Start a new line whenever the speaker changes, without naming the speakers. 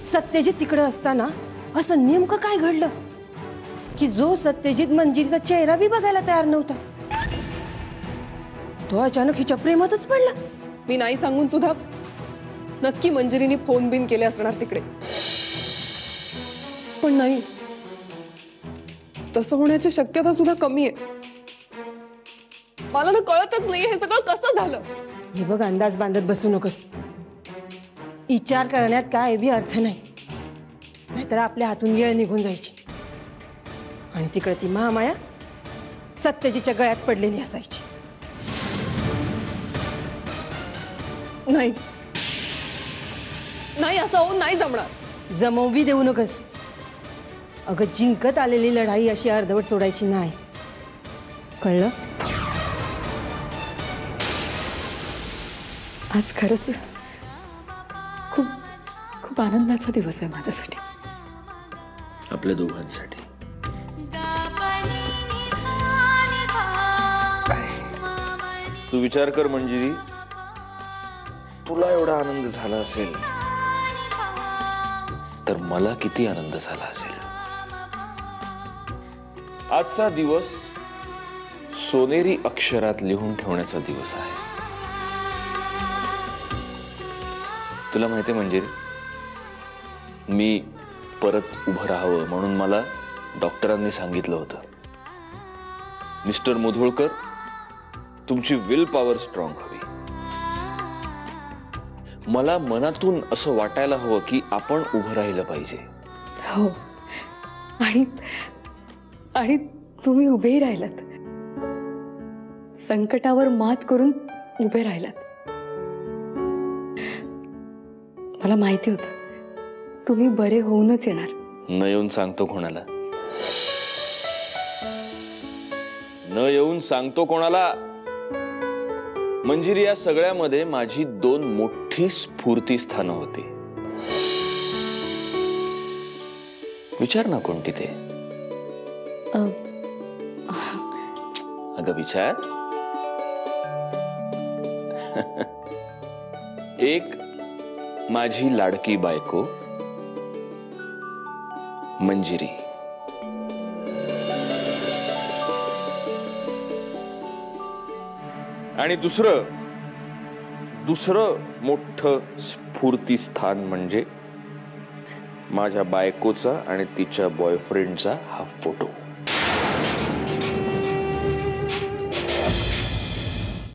सत्यजित तिकडे असताना असं नेमकं काय घडलं की जो सत्यजित मंजिरीचा चेहरा बी बघायला तयार नव्हता, तो अचानक हिच्या प्रेमातच पडला?
मी नाही सांगून सुद्धा नक्की मंजिरीने फोन बिन केले असणार तिकडे, पण नाही, तसं होण्याची शक्यता सुद्धा कमी आहे. मला ना कळतच नाही हे सगळं कसं झालं.
हे बघ, अंदाज बांधत बसू नकोस. विचार करण्यात काय बी अर्थ नाही, नाहीतर आपल्या हातून येळ निघून जायची आणि तिकडे ती महामाया सत्यजीच्या गळ्यात पडलेली असायची.
नाही नाही, असं होऊन नाही जमणार.
जमवू बी देऊ नकोस. अगं, जिंकत आलेली लढाई अशी अर्धवट सोडायची नाही, कळलं?
आज खरंच खूप खूप आनंदाचा दिवस आहे माझ्यासाठी,
आपल्या दोघांसाठी. तू विचार कर मंजिरी, तुला एवढा आनंद झाला असेल तर मला किती आनंद झाला असेल. आजचा दिवस सोनेरी अक्षरात लिहून ठेवण्याचा दिवस आहे. तुला माहिती मंजिरी, मी परत उभं राहावं म्हणून मला डॉक्टरांनी सांगितलं होतं, मिस्टर मुधोळकर, तुमची विल पॉवर स्ट्रॉंग हवी. मला मनातून असं वाटायला हवं की आपण उभं राहिलं पाहिजे.
हो, आणि तुम्ही उभेही राहिलात, संकटावर मात करून उभे राहिलात. मला माहिती होतं तुम्ही बरे होऊनच येणार.
न येऊन सांगतो कोणाला, न येऊन सांगतो कोणाला. मंजिरी, या सगळ्यामध्ये माझी दोन मोठी स्फूर्ती स्थानं होती. विचार ना कोणती ते. अगं विचार. एक माझी लाडकी बायको मंजिरी, आणि दुसरं मोठं स्फूर्ती स्थान म्हणजे माझ्या बायकोचा आणि तिच्या बॉयफ्रेंडचा हा फोटो.